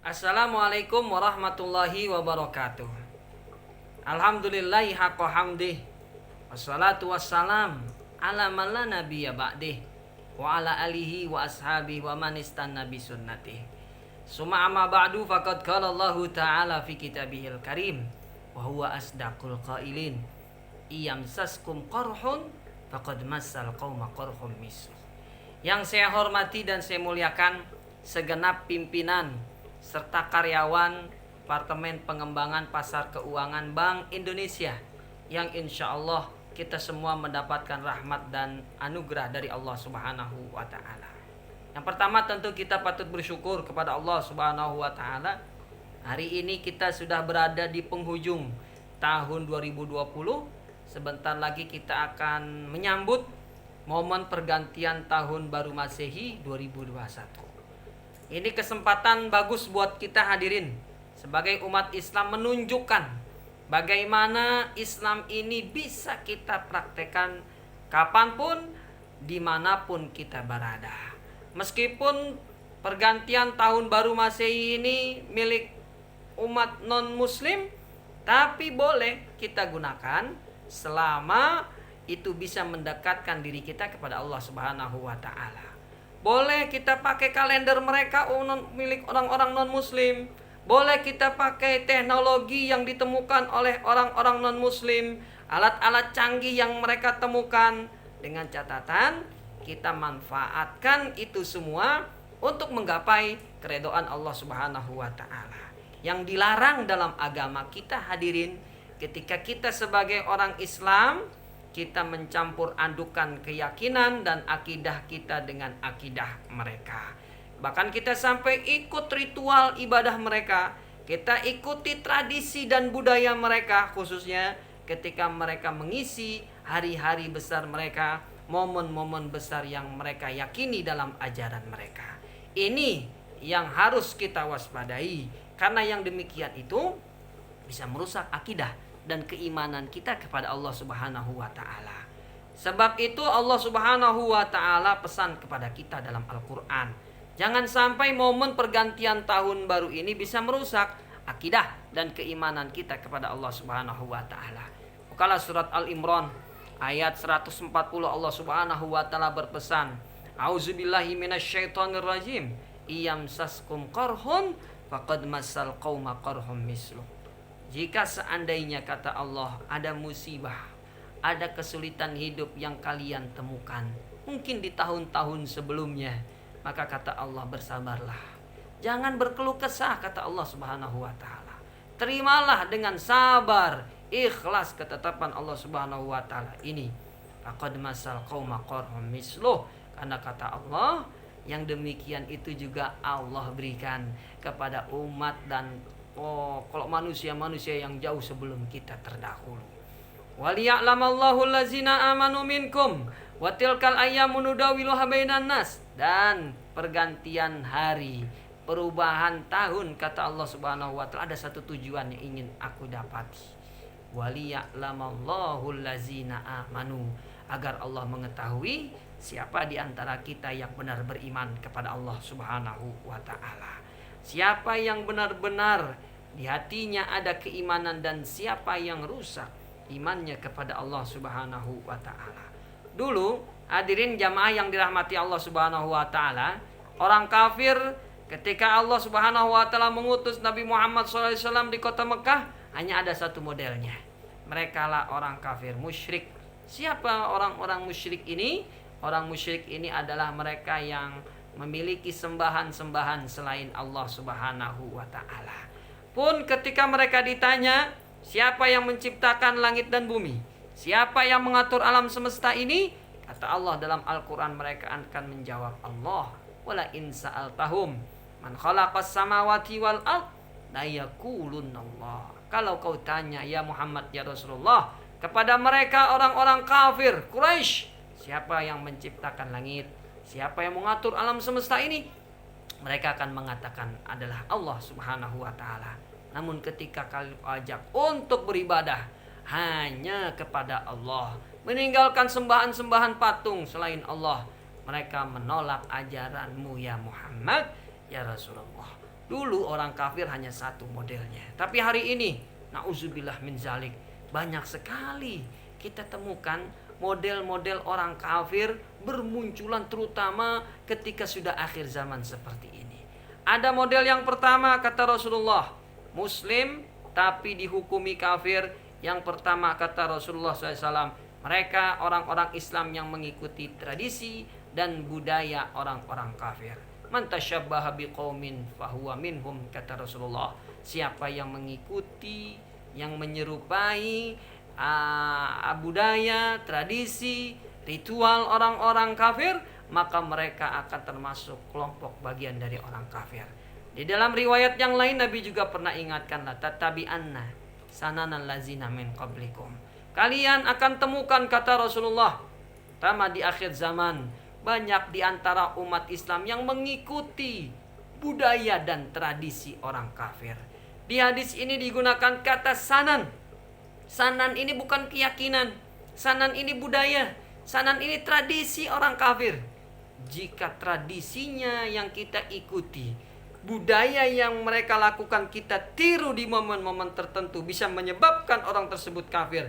Assalamualaikum warahmatullahi wabarakatuh. Alhamdulillahi haqqa hamdih. Wassalatu wassalam ala man la nabiyya ba'dih. Wa ala alihi wa ashabihi wa man istanna bi sunnatih. Summa amma ba'du faqad qala Allahu ta'ala fi kitabihil karim wa huwa asdaqul qailin. Iyamsaskum qarhun faqad massal qauma qarhum misluh. Yang saya hormati dan saya muliakan segenap pimpinan serta karyawan Departemen Pengembangan Pasar Keuangan Bank Indonesia yang insya Allah kita semua mendapatkan rahmat dan anugerah dari Allah Subhanahu wa Ta'ala. Yang pertama tentu kita patut bersyukur kepada Allah Subhanahu wa Ta'ala. Hari ini kita sudah berada di penghujung tahun 2020. Sebentar lagi kita akan menyambut momen pergantian tahun baru Masehi 2021. Ini kesempatan bagus buat kita hadirin sebagai umat Islam menunjukkan bagaimana Islam ini bisa kita praktekkan kapanpun, dimanapun kita berada. Meskipun pergantian tahun baru Masehi ini milik umat non-muslim, tapi boleh kita gunakan selama itu bisa mendekatkan diri kita kepada Allah Subhanahu wa Ta'ala. Boleh kita pakai kalender mereka milik orang-orang non-muslim. Boleh kita pakai teknologi yang ditemukan oleh orang-orang non-muslim, alat-alat canggih yang mereka temukan. Dengan catatan kita manfaatkan itu semua untuk menggapai keridhaan Allah Subhanahu wa Ta'ala. Yang dilarang dalam agama kita hadirin, ketika kita sebagai orang Islam, kita mencampur adukan keyakinan dan akidah kita dengan akidah mereka. Bahkan kita sampai ikut ritual ibadah mereka. Kita ikuti tradisi dan budaya mereka, khususnya ketika mereka mengisi hari-hari besar mereka, momen-momen besar yang mereka yakini dalam ajaran mereka. Ini yang harus kita waspadai, karena yang demikian itu bisa merusak akidah dan keimanan kita kepada Allah Subhanahu wa Ta'ala. Sebab itu Allah Subhanahu wa Ta'ala pesan kepada kita dalam Al-Quran, jangan sampai momen pergantian tahun baru ini bisa merusak akidah dan keimanan kita kepada Allah Subhanahu wa Ta'ala. Bukalah surat Al-Imran ayat 140, Allah Subhanahu wa Ta'ala berpesan, A'udzubillahi minasyaitonirrajim, iyamsaskum qarhun faqad massal qauma qarhum misluh. Jika seandainya, kata Allah, ada musibah, ada kesulitan hidup yang kalian temukan, mungkin di tahun-tahun sebelumnya, maka kata Allah, bersabarlah. Jangan berkeluh kesah, kata Allah Subhanahu wa Ta'ala. Terimalah dengan sabar, ikhlas ketetapan Allah Subhanahu wa Ta'ala ini. Faqad masal qauma qarhum misluh. Karena kata Allah, yang demikian itu juga Allah berikan kepada umat dan kalau manusia-manusia yang jauh sebelum kita terdahulu. Waliya'lamallahu allazina amanu minkum wa tilkal ayyamu nudawiluha bainan nas. Dan pergantian hari, perubahan tahun, kata Allah Subhanahu wa Ta'ala, ada satu tujuan yang ingin aku dapati. Waliya'lamallahu allazina amanu, agar Allah mengetahui siapa di antara kita yang benar beriman kepada Allah Subhanahu wa Ta'ala. Siapa yang benar-benar di hatinya ada keimanan dan siapa yang rusak imannya kepada Allah Subhanahu wa Ta'ala. Dulu hadirin jamaah yang dirahmati Allah Subhanahu wa Ta'ala, orang kafir ketika Allah Subhanahu wa Ta'ala mengutus Nabi Muhammad SAW di kota Mekah, hanya ada satu modelnya. Mereka lah orang kafir musyrik. Siapa orang-orang musyrik ini? Orang musyrik ini adalah mereka yang memiliki sembahan-sembahan selain Allah Subhanahu wa Ta'ala. Pun ketika mereka ditanya, siapa yang menciptakan langit dan bumi? Siapa yang mengatur alam semesta ini? Kata Allah dalam Al-Quran, mereka akan menjawab, Allah. Wala in sa'altahum man khalaqas samawati wal ard la yaqulunallah. Kalau kau tanya ya Muhammad, ya Rasulullah, kepada mereka orang-orang kafir Quraisy, siapa yang menciptakan langit? Siapa yang mengatur alam semesta ini? Mereka akan mengatakan adalah Allah Subhanahu wa Ta'ala. Namun ketika kalian ajak untuk beribadah hanya kepada Allah, meninggalkan sembahan-sembahan patung selain Allah, mereka menolak ajaranmu ya Muhammad, ya Rasulullah. Dulu orang kafir hanya satu modelnya. Tapi hari ini, na'udzubillah min zalik, banyak sekali kita temukan model-model orang kafir bermunculan terutama ketika sudah akhir zaman seperti ini. Ada model yang pertama kata Rasulullah, Muslim tapi dihukumi kafir. Yang pertama kata Rasulullah SAW, mereka orang-orang Islam yang mengikuti tradisi dan budaya orang-orang kafir. Man tasyabbaha biqaumin fahuwa minhum kata Rasulullah. Siapa yang mengikuti, yang menyerupai budaya, tradisi, ritual orang-orang kafir, maka mereka akan termasuk kelompok bagian dari orang kafir. Di dalam riwayat yang lain Nabi juga pernah ingatkan, la tattabi'anna sananal lazina min qablikum. Kalian akan temukan kata Rasulullah, terutama di akhir zaman, banyak di antara umat Islam yang mengikuti budaya dan tradisi orang kafir. Di hadis ini digunakan kata sanan. Sanan ini bukan keyakinan. Sanan ini budaya. Sanan ini tradisi orang kafir. Jika tradisinya yang kita ikuti, budaya yang mereka lakukan kita tiru di momen-momen tertentu bisa menyebabkan orang tersebut kafir,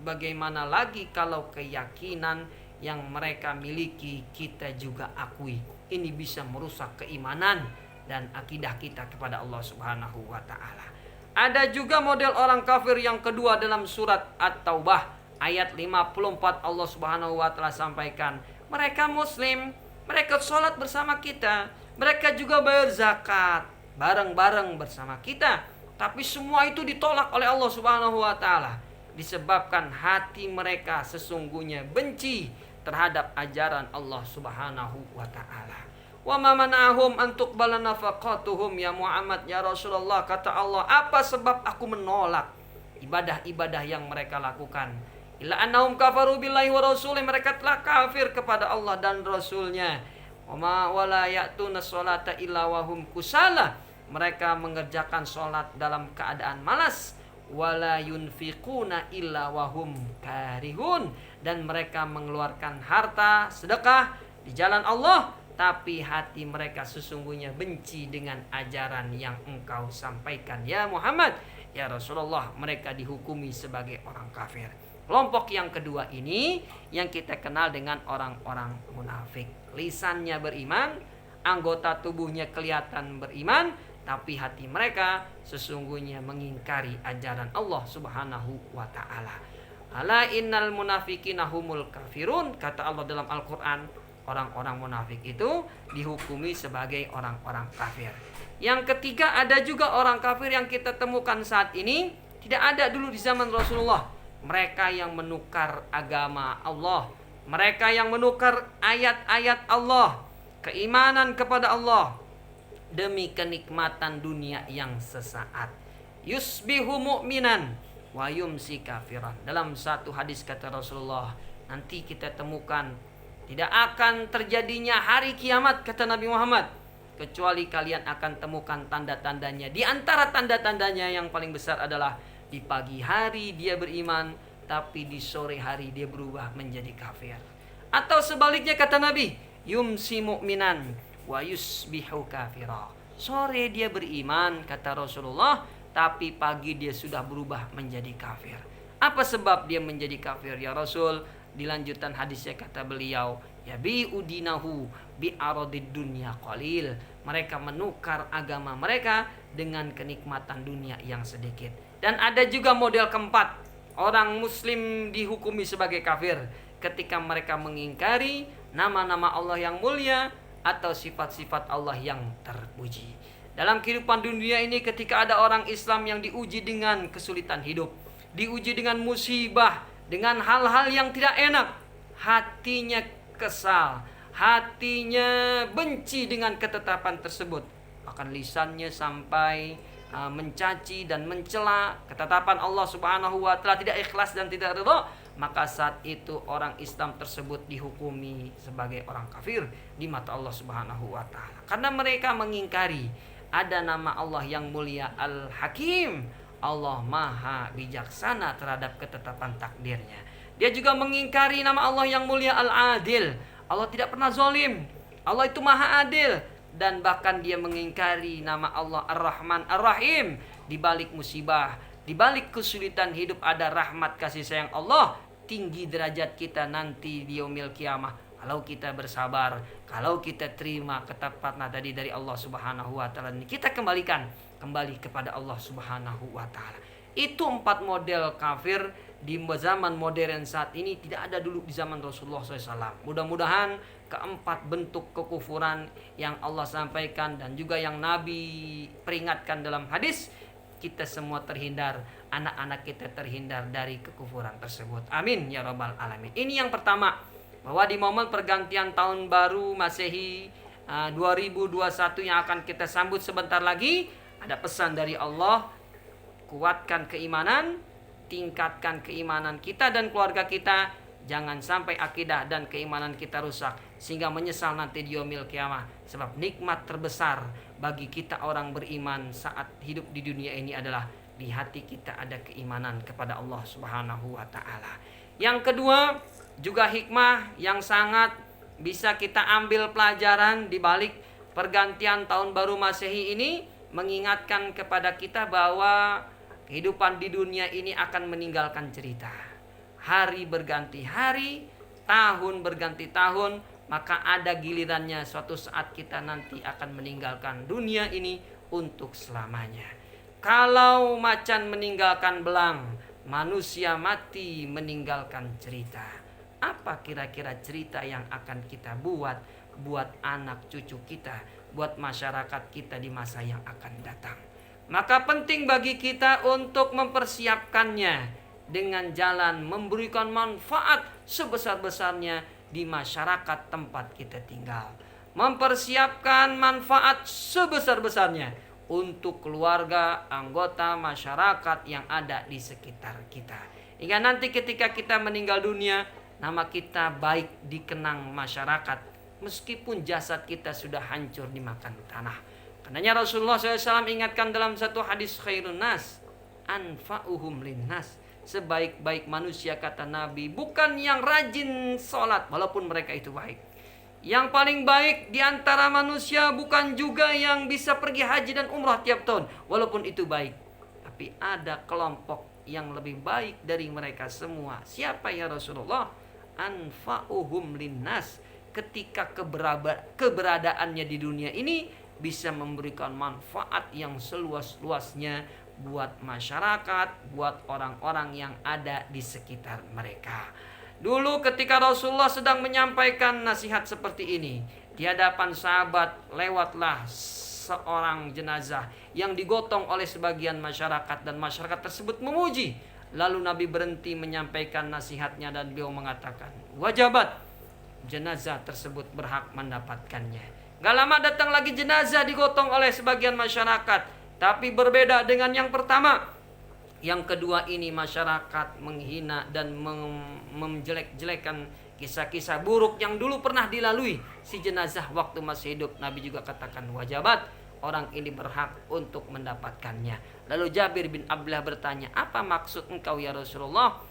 bagaimana lagi kalau keyakinan yang mereka miliki kita juga akui? Ini bisa merusak keimanan dan akidah kita kepada Allah Subhanahu wa taala. Ada juga model orang kafir yang kedua dalam surat At-Taubah ayat 54. Allah Subhanahu wa taala sampaikan, mereka muslim, mereka sholat bersama kita, mereka juga bayar zakat bareng-bareng bersama kita, tapi semua itu ditolak oleh Allah Subhanahu wa taala disebabkan hati mereka sesungguhnya benci terhadap ajaran Allah Subhanahu wa taala. Wa ma mana'ahum an tuqbala nafaqatuhum ya Muhammad ya Rasulullah, kata Allah, apa sebab aku menolak ibadah-ibadah yang mereka lakukan? Illa annahum kafaru billahi wa rasulih, mereka telah kafir kepada Allah dan Rasulnya. Wa la ya'tuna sholata illa wa hum kusala, mereka mengerjakan sholat dalam keadaan malas. Wala yunfiquna illa wa hum karihun, dan mereka mengeluarkan harta sedekah di jalan Allah, tapi hati mereka sesungguhnya benci dengan ajaran yang engkau sampaikan ya Muhammad ya Rasulullah. Mereka dihukumi sebagai orang kafir. Kelompok yang kedua ini yang kita kenal dengan orang-orang munafik. Lisannya beriman, anggota tubuhnya kelihatan beriman, tapi hati mereka sesungguhnya mengingkari ajaran Allah Subhanahu wa taala. Ala innal munafiqina humul kafirun, kata Allah dalam Al-Qur'an, orang-orang munafik itu dihukumi sebagai orang-orang kafir. Yang ketiga, ada juga orang kafir yang kita temukan saat ini, tidak ada dulu di zaman Rasulullah. Mereka yang menukar agama Allah, mereka yang menukar ayat-ayat Allah, keimanan kepada Allah demi kenikmatan dunia yang sesaat. Yusbihu mu'minan wa yumsi kafiran. Dalam satu hadis kata Rasulullah, nanti kita temukan tidak akan terjadinya hari kiamat kata Nabi Muhammad, kecuali kalian akan temukan tanda-tandanya. Di antara tanda-tandanya yang paling besar adalah di pagi hari dia beriman, tapi di sore hari dia berubah menjadi kafir. Atau sebaliknya kata Nabi, yumsi mu'minan wa yusbihu kafira. Sore dia beriman kata Rasulullah, tapi pagi dia sudah berubah menjadi kafir. Apa sebab dia menjadi kafir ya Rasul? Di lanjutan hadisnya kata beliau, ya bi udinahu bi aradid dunya qalil. Mereka menukar agama mereka dengan kenikmatan dunia yang sedikit. Dan ada juga model keempat, orang muslim dihukumi sebagai kafir ketika mereka mengingkari nama-nama Allah yang mulia atau sifat-sifat Allah yang terpuji. Dalam kehidupan dunia ini, ketika ada orang Islam yang diuji dengan kesulitan hidup, diuji dengan musibah, dengan hal-hal yang tidak enak, hatinya kesal, hatinya benci dengan ketetapan tersebut, bahkan lisannya sampai mencaci dan mencela ketetapan Allah Subhanahu wa taala, tidak ikhlas dan tidak ridha, maka saat itu orang Islam tersebut dihukumi sebagai orang kafir di mata Allah Subhanahu wa taala, karena mereka mengingkari ada nama Allah yang mulia Al-Hakim, Allah maha bijaksana terhadap ketetapan takdirnya. Dia juga mengingkari nama Allah yang mulia Al-Adil, Allah tidak pernah zalim, Allah itu maha adil. dan bahkan dia mengingkari nama Allah Ar-Rahman Ar-Rahim. Di balik musibah, di balik kesulitan hidup ada rahmat kasih sayang Allah. Tinggi derajat kita nanti di yaumil kiamah kalau kita bersabar, kalau kita terima ketetapan tadi dari Allah Subhanahu wa taala. Kita kembali kepada Allah Subhanahu wa taala. Itu 4 model kafir di zaman modern saat ini, tidak ada dulu di zaman Rasulullah SAW. Mudah-mudahan keempat bentuk kekufuran yang Allah sampaikan dan juga yang Nabi peringatkan dalam hadis, kita semua terhindar, anak-anak kita terhindar dari kekufuran tersebut. Amin ya rabbal alamin. Ini yang pertama, bahwa di momen pergantian tahun baru Masehi 2021 yang akan kita sambut sebentar lagi, ada pesan dari Allah, kuatkan keimanan, tingkatkan keimanan kita dan keluarga kita. Jangan sampai akidah dan keimanan kita rusak sehingga menyesal nanti di yaumil kiamah. Sebab nikmat terbesar bagi kita orang beriman saat hidup di dunia ini adalah di hati kita ada keimanan kepada Allah Subhanahu wa taala. Yang kedua, juga hikmah yang sangat bisa kita ambil pelajaran di balik pergantian tahun baru Masehi ini, mengingatkan kepada kita bahwa kehidupan di dunia ini akan meninggalkan cerita. Hari berganti hari, tahun berganti tahun, maka ada gilirannya suatu saat kita nanti akan meninggalkan dunia ini untuk selamanya. Kalau macan meninggalkan belang, manusia mati meninggalkan cerita. Apa kira-kira cerita yang akan kita buat anak cucu kita, buat masyarakat kita di masa yang akan datang? Maka penting bagi kita untuk mempersiapkannya dengan jalan memberikan manfaat sebesar-besarnya di masyarakat tempat kita tinggal. Mempersiapkan manfaat sebesar-besarnya untuk keluarga, anggota masyarakat yang ada di sekitar kita. Hingga nanti ketika kita meninggal dunia, nama kita baik dikenang masyarakat, meskipun jasad kita sudah hancur dimakan tanah. Karenanya Rasulullah SAW ingatkan dalam satu hadis, khairun nas anfa'uhum linnas. Sebaik-baik manusia, kata Nabi, bukan yang rajin sholat walaupun mereka itu baik. Yang paling baik di antara manusia bukan juga yang bisa pergi haji dan umrah tiap tahun walaupun itu baik. Tapi ada kelompok yang lebih baik dari mereka semua. Siapa ya Rasulullah? Anfa'uhum linnas. Ketika keberadaannya di dunia ini bisa memberikan manfaat yang seluas-luasnya buat masyarakat, buat orang-orang yang ada di sekitar mereka. Dulu ketika Rasulullah sedang menyampaikan nasihat seperti ini, di hadapan sahabat lewatlah seorang jenazah yang digotong oleh sebagian masyarakat dan masyarakat tersebut memuji. Lalu Nabi berhenti menyampaikan nasihatnya dan beliau mengatakan, wajabat, jenazah tersebut berhak mendapatkannya. Gak lama datang lagi jenazah digotong oleh sebagian masyarakat, tapi berbeda dengan yang pertama. Yang kedua ini masyarakat menghina dan menjelek-jelekan kisah-kisah buruk yang dulu pernah dilalui si jenazah waktu masih hidup. Nabi juga katakan wajabat, orang ini berhak untuk mendapatkannya. Lalu Jabir bin Abdullah bertanya, apa maksud engkau ya Rasulullah?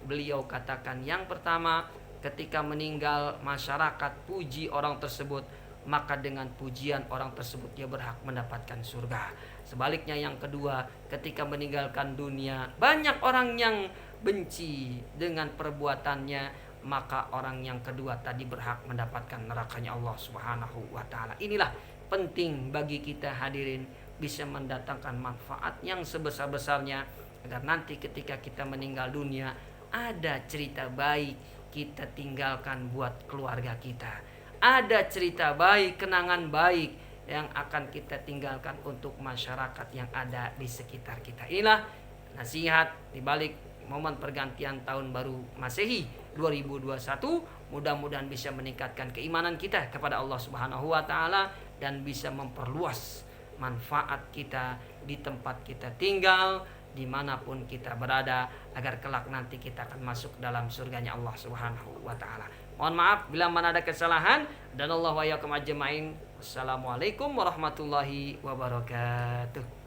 Beliau katakan, yang pertama, ketika meninggal masyarakat puji orang tersebut, maka dengan pujian orang tersebut dia berhak mendapatkan surga. Sebaliknya yang kedua, ketika meninggalkan dunia banyak orang yang benci dengan perbuatannya, maka orang yang kedua tadi berhak mendapatkan nerakanya Allah Subhanahu wa taala. Inilah penting bagi kita hadirin, bisa mendatangkan manfaat yang sebesar-besarnya agar nanti ketika kita meninggal dunia ada cerita baik kita tinggalkan buat keluarga kita. Ada cerita baik, kenangan baik yang akan kita tinggalkan untuk masyarakat yang ada di sekitar kita. Inilah nasihat di balik momen pergantian tahun baru Masehi 2021. Mudah-mudahan bisa meningkatkan keimanan kita kepada Allah Subhanahu wa taala dan bisa memperluas manfaat kita di tempat kita tinggal, dimanapun kita berada, agar kelak nanti kita akan masuk dalam surganya Allah Subhanahu wa taala. Mohon maaf bila mana ada kesalahan, dan Allah wa iyyakum ajmain. Wassalamualaikum warahmatullahi wabarakatuh.